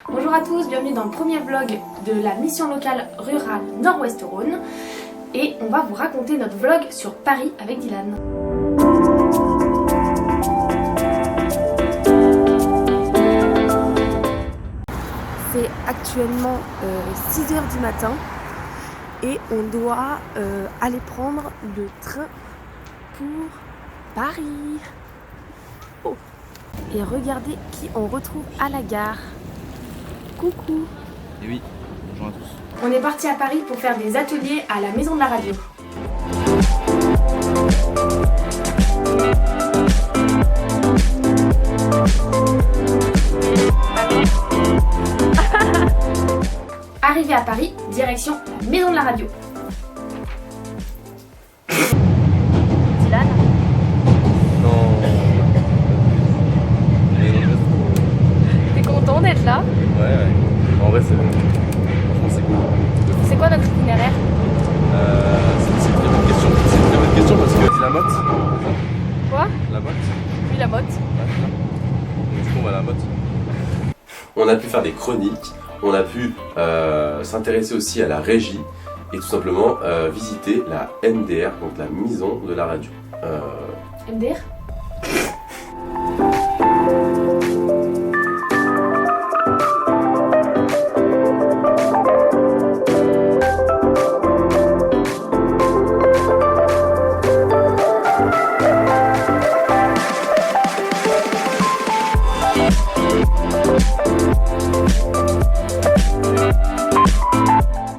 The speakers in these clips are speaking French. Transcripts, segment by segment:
Bonjour à tous, bienvenue dans le premier vlog de la mission locale rurale Nord-Ouest-Rhône. Et on va vous raconter notre vlog sur Paris avec Dylan. C'est actuellement 6h du matin et on doit aller prendre le train pour Paris. Oh. Et regardez qui on retrouve à la gare. Coucou. Et oui, bonjour à tous. On est parti à Paris pour faire des ateliers à la Maison de la Radio. Arrivé à Paris, direction la Maison de la Radio. Dylan? Non. T'es content d'être là? Ouais. En vrai, c'est bon. Franchement, c'est cool. C'est quoi notre itinéraire? C'est une très bonne question. C'est une très bonne question parce que c'est la motte. Quoi? La motte. Oui, la motte. Ouais. Du coup, on va à la motte. On a pu faire des chroniques. On a pu s'intéresser aussi à la régie et tout simplement visiter la MDR, donc la Maison de la Radio. MDR?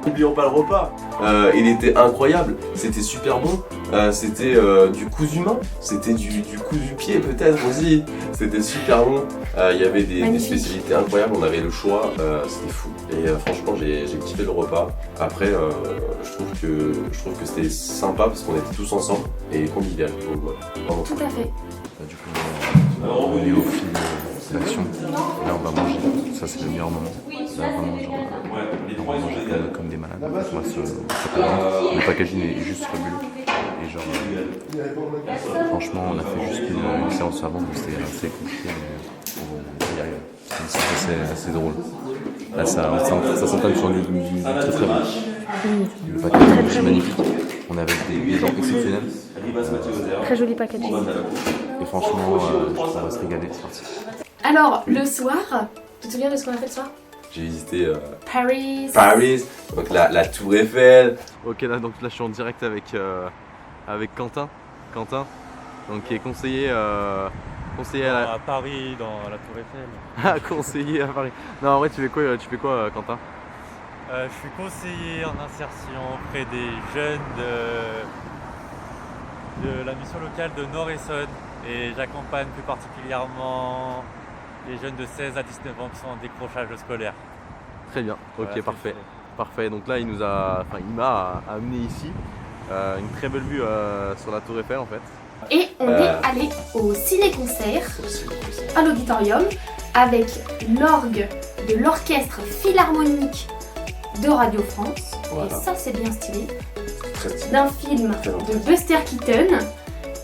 N'oublions pas le repas, il était incroyable, c'était super bon, c'était du cousu main, c'était du cousu pied peut-être aussi, c'était super bon, il y avait des spécialités incroyables, on avait le choix, c'était fou. Et franchement j'ai kiffé le repas. Après je trouve que c'était sympa parce qu'on était tous ensemble et convivial, donc voilà, vraiment. Tout à fait. Du coup, on est au fil d'action. Là, on va manger. Ça, c'est le meilleur moment. Là, vraiment, genre, on va manger comme des malades. On va se préparer. Le packaging est juste fabuleux. Et genre, franchement, on a fait juste une séance avant, donc c'était assez compliqué, mais on y arrive. C'est assez drôle. Là, ça s'entame sur du très très bon. Le packaging est magnifique. On est avec des gens exceptionnels. Très joli packaging. Et franchement, on va se régaler, c'est parti. Alors, le soir, tu te souviens de ce qu'on a fait le soir? J'ai visité Paris, donc la Tour Eiffel. Ok, là je suis en direct avec Quentin, donc qui est conseiller à Paris, dans la Tour Eiffel. Ah, conseiller à Paris. Non, en vrai, tu fais quoi, Quentin? Je suis conseiller en insertion auprès des jeunes de la mission locale de Nord-Essonne et j'accompagne plus particulièrement les jeunes de 16 à 19 ans qui sont en décrochage scolaire. Très bien, ok, Voilà, parfait. Parfait, donc là il m'a amené ici, une très belle vue sur la Tour Eiffel en fait. et on est allé au ciné-concert, à l'auditorium, avec l'orgue de l'orchestre philharmonique de Radio France. Voilà. Et ça, c'est bien stylé. Très stylé. D'un film de Buster Keaton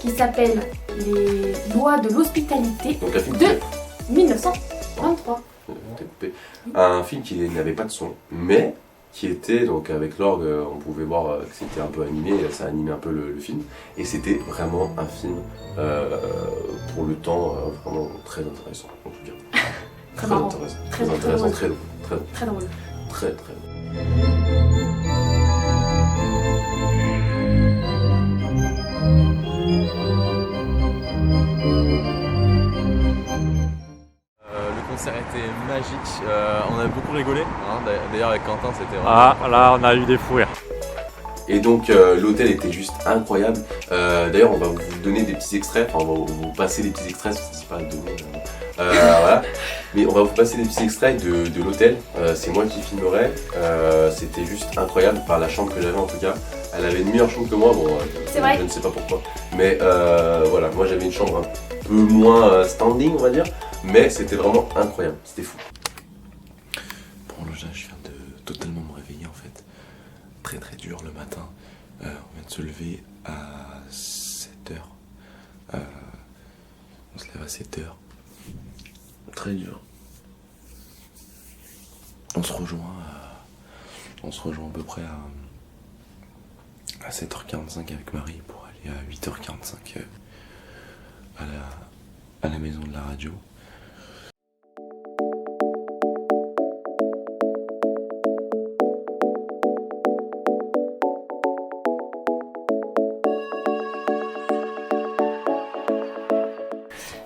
qui s'appelle Les lois de l'hospitalité Donc un film de 1923. Un film qui n'avait pas de son, mais qui était donc avec l'orgue, on pouvait voir que c'était un peu animé, ça animait un peu le film, et c'était vraiment un film pour le temps vraiment très intéressant en tout cas. Très marrant. intéressant, Très, très très intéressant, drôle. très long, Très drôle. très long. Le concert était magique, on a beaucoup rigolé, hein. D'ailleurs avec Quentin c'était vraiment... Ah, là on a eu des fous rires. Et donc l'hôtel était juste incroyable. D'ailleurs on va vous donner des petits extraits, enfin on va vous passer des petits extraits, parce que c'est pas à donner. Voilà. Mais on va vous passer des petits extraits de l'hôtel. C'est moi qui filmerai. C'était juste incroyable, par la chambre que j'avais en tout cas. Elle avait une meilleure chambre que moi, bon C'est vrai. je ne sais pas pourquoi. Mais voilà, moi j'avais une chambre un peu moins standing on va dire. Mais c'était vraiment incroyable, c'était fou. Bon, là, je viens de totalement me réveiller en fait. Très très dur le matin. On vient de se lever à 7h. On se lève à 7h. Très dur. On se rejoint à peu près à 7h45 avec Marie pour aller à 8h45 à la maison de la radio.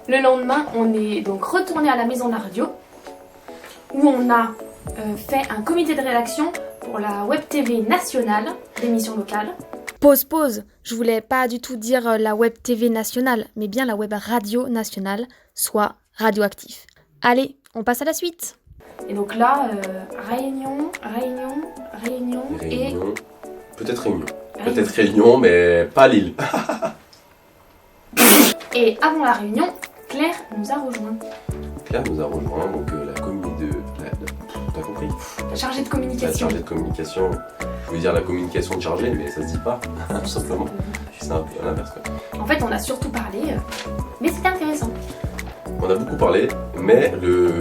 Le lendemain, on est donc retourné à la maison de la radio où on a fait un comité de rédaction pour la web TV nationale d'émissions locales. Pause. Je voulais pas du tout dire la web TV nationale, mais bien la web radio nationale, soit Radioactif. Allez, on passe à la suite. Et donc là, réunion et... Peut-être réunion. Peut-être réunion, mais pas Lille. Et avant la réunion, Claire nous a rejoint. Claire nous a rejoint, donc la communauté de... T'as compris? La chargée de La communication. chargée de communication. Je voulais dire la communication de chargée, mais ça se dit pas, tout simplement. C'est un peu à l'inverse. En fait, on a surtout parlé, mais c'était intéressant. On a beaucoup parlé, mais le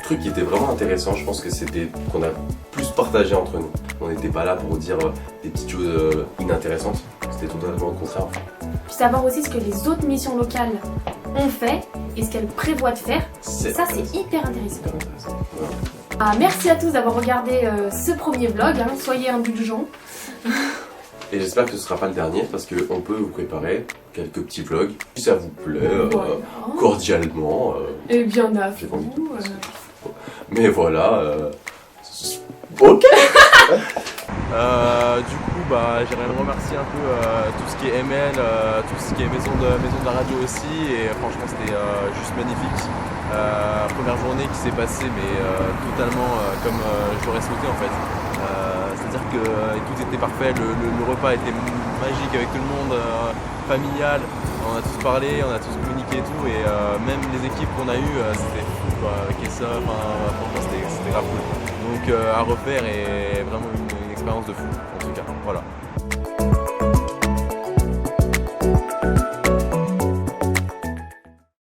truc qui était vraiment intéressant, je pense que c'était qu'on a plus partagé entre nous. On n'était pas là pour dire des petites choses inintéressantes, c'était totalement le contraire. Puis savoir aussi ce que les autres missions locales ont fait et ce qu'elles prévoient de faire, ça c'est hyper intéressant. Voilà. Ah, merci à tous d'avoir regardé ce premier vlog, hein. Soyez indulgents. Et j'espère que ce ne sera pas le dernier parce qu'on peut vous préparer quelques petits vlogs si ça vous plaît, Voilà. cordialement. Et bien à J'ai pas envie de vous. passer. Mais voilà. Ok. Du coup, j'aimerais remercier un peu tout ce qui est ML, tout ce qui est maison de la radio aussi, et franchement c'était juste magnifique. Première journée qui s'est passée, mais totalement comme j'aurais souhaité en fait. C'est-à-dire que tout était parfait, le repas était magique avec tout le monde, familial. On a tous parlé, on a tous communiqué et tout, et même les équipes qu'on a eues, c'était fou quoi, avec ça, franchement c'était grave cool. Donc à refaire et vraiment une expérience de fou en tout cas, voilà.